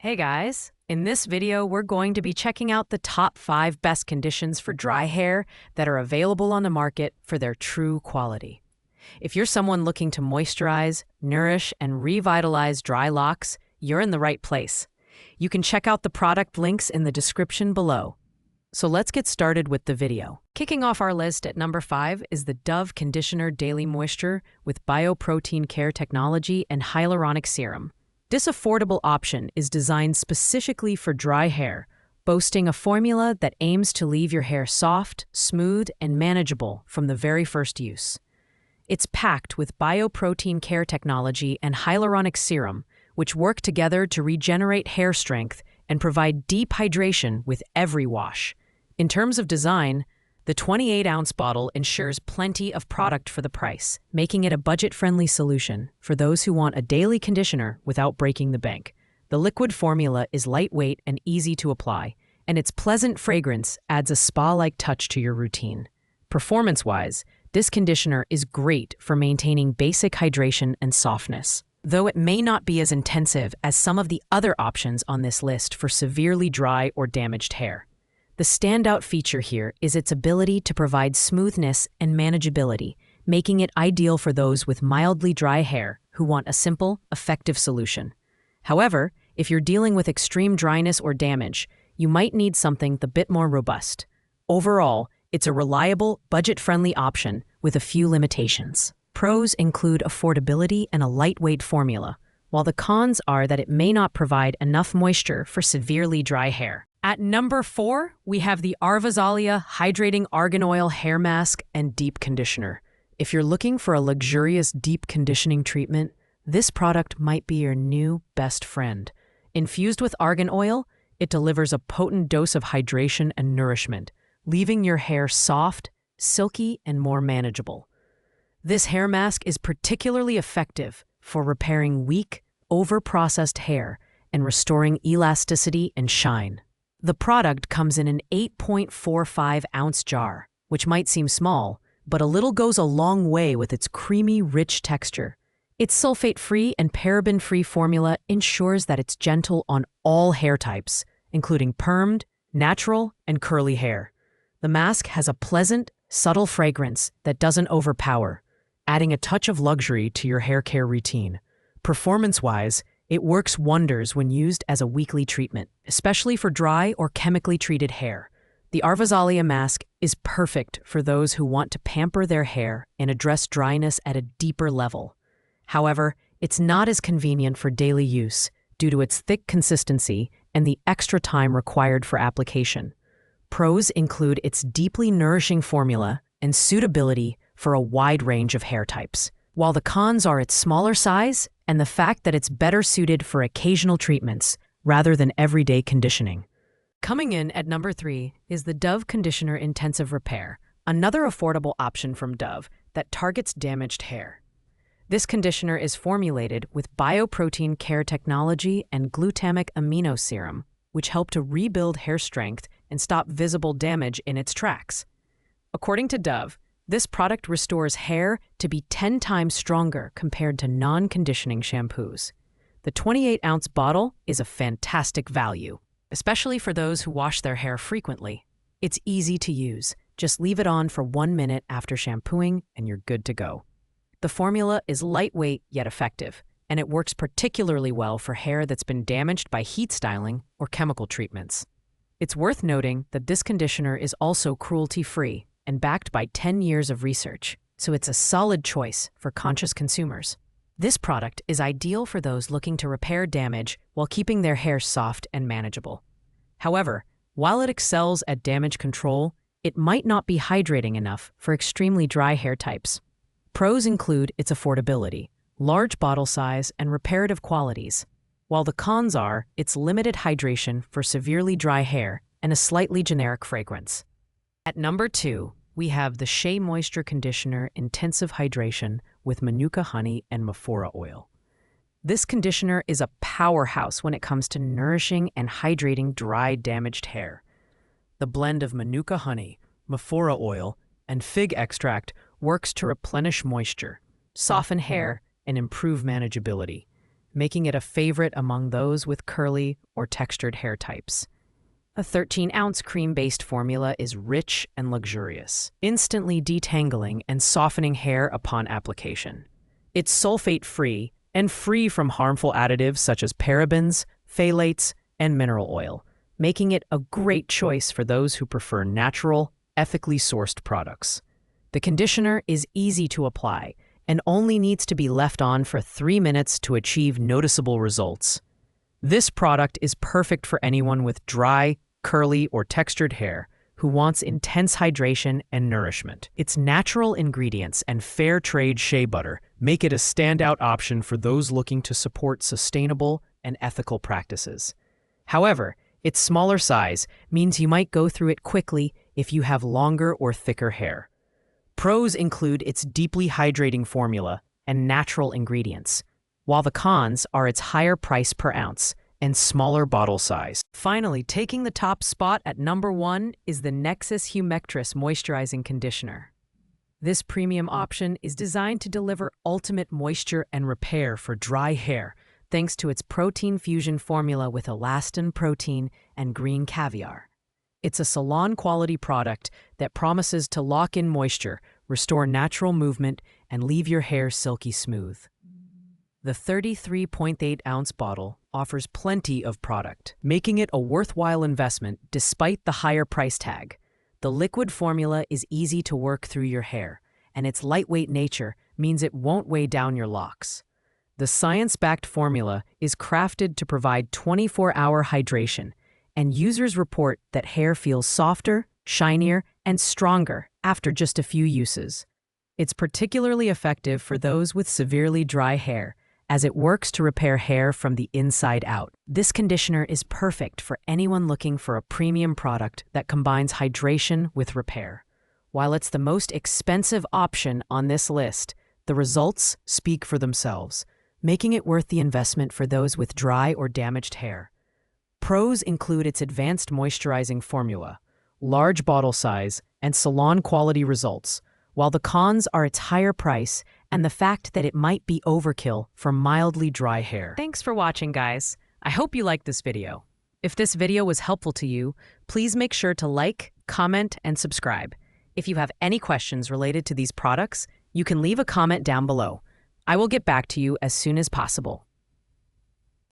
Hey guys, in this video we're going to be checking out the top 5 best conditions for dry hair that are available on the market for their true quality. If you're someone looking to moisturize, nourish, and revitalize dry locks, you're in the right place. You can check out the product links in the description below. So let's get started with the video. Kicking off our list at number 5 is the Dove Conditioner Daily Moisture with Bioprotein Care Technology and Hyaluronic Serum. This affordable option is designed specifically for dry hair, boasting a formula that aims to leave your hair soft, smooth, and manageable from the very first use. It's packed with bioprotein care technology and hyaluronic serum, which work together to regenerate hair strength and provide deep hydration with every wash. In terms of design, the 28-ounce bottle ensures plenty of product for the price, making it a budget-friendly solution for those who want a daily conditioner without breaking the bank. The liquid formula is lightweight and easy to apply, and its pleasant fragrance adds a spa-like touch to your routine. Performance-wise, this conditioner is great for maintaining basic hydration and softness, though it may not be as intensive as some of the other options on this list for severely dry or damaged hair. The standout feature here is its ability to provide smoothness and manageability, making it ideal for those with mildly dry hair who want a simple, effective solution. However, if you're dealing with extreme dryness or damage, you might need something a bit more robust. Overall, it's a reliable, budget-friendly option with a few limitations. Pros include affordability and a lightweight formula, while the cons are that it may not provide enough moisture for severely dry hair. At number 4, we have the Arvazalia Hydrating Argan Oil Hair Mask and Deep Conditioner. If you're looking for a luxurious deep conditioning treatment, this product might be your new best friend. Infused with argan oil, it delivers a potent dose of hydration and nourishment, leaving your hair soft, silky, and more manageable. This hair mask is particularly effective for repairing weak, over-processed hair and restoring elasticity and shine. The product comes in an 8.45-ounce jar, which might seem small, but a little goes a long way with its creamy, rich texture. Its sulfate-free and paraben-free formula ensures that it's gentle on all hair types, including permed, natural, and curly hair. The mask has a pleasant, subtle fragrance that doesn't overpower, adding a touch of luxury to your hair care routine. Performance-wise, it works wonders when used as a weekly treatment, especially for dry or chemically treated hair. The Arvazalia mask is perfect for those who want to pamper their hair and address dryness at a deeper level. However, it's not as convenient for daily use due to its thick consistency and the extra time required for application. Pros include its deeply nourishing formula and suitability for a wide range of hair types, while the cons are its smaller size and the fact that it's better suited for occasional treatments rather than everyday conditioning. Coming in at number 3 is the Dove Conditioner Intensive Repair, another affordable option from Dove that targets damaged hair. This conditioner is formulated with bioprotein care technology and glutamic amino serum, which help to rebuild hair strength and stop visible damage in its tracks. According to Dove, this product restores hair to be 10 times stronger compared to non-conditioning shampoos. The 28-ounce bottle is a fantastic value, especially for those who wash their hair frequently. It's easy to use. Just leave it on for 1 minute after shampooing and you're good to go. The formula is lightweight yet effective, and it works particularly well for hair that's been damaged by heat styling or chemical treatments. It's worth noting that this conditioner is also cruelty-free and backed by 10 years of research, so it's a solid choice for conscious consumers. This product is ideal for those looking to repair damage while keeping their hair soft and manageable. However, while it excels at damage control, it might not be hydrating enough for extremely dry hair types. Pros include its affordability, large bottle size, and reparative qualities, while the cons are its limited hydration for severely dry hair and a slightly generic fragrance. At number 2, we have the Shea Moisture Conditioner Intensive Hydration with Manuka honey and Maphora oil. This conditioner is a powerhouse when it comes to nourishing and hydrating dry, damaged hair. The blend of Manuka honey, Maphora oil, and fig extract works to replenish moisture, soften hair, and improve manageability. making it a favorite among those with curly or textured hair types. A 13-ounce cream-based formula is rich and luxurious, instantly detangling and softening hair upon application. It's sulfate-free and free from harmful additives such as parabens, phthalates, and mineral oil, making it a great choice for those who prefer natural, ethically sourced products. The conditioner is easy to apply and only needs to be left on for 3 minutes to achieve noticeable results. This product is perfect for anyone with dry, curly, or textured hair who wants intense hydration and nourishment. Its natural ingredients and fair trade shea butter make it a standout option for those looking to support sustainable and ethical practices. However, its smaller size means you might go through it quickly if you have longer or thicker hair. Pros include its deeply hydrating formula and natural ingredients, while the cons are its higher price per ounce and smaller bottle size. Finally, taking the top spot at number 1 is the Nexus Humectress Moisturizing Conditioner. This premium option is designed to deliver ultimate moisture and repair for dry hair, thanks to its protein fusion formula with elastin protein and green caviar. It's a salon-quality product that promises to lock in moisture, restore natural movement, and leave your hair silky smooth. The 33.8-ounce bottle offers plenty of product, making it a worthwhile investment despite the higher price tag. The liquid formula is easy to work through your hair, and its lightweight nature means it won't weigh down your locks. The science-backed formula is crafted to provide 24-hour hydration, and users report that hair feels softer, shinier, and stronger after just a few uses. It's particularly effective for those with severely dry hair, as it works to repair hair from the inside out. This conditioner is perfect for anyone looking for a premium product that combines hydration with repair. While it's the most expensive option on this list, the results speak for themselves, making it worth the investment for those with dry or damaged hair. Pros include its advanced moisturizing formula, large bottle size, and salon-quality results, while the cons are its higher price and the fact that it might be overkill for mildly dry hair. Thanks for watching, guys. I hope you liked this video. If this video was helpful to you, please make sure to like, comment, and subscribe. If you have any questions related to these products, you can leave a comment down below. I will get back to you as soon as possible.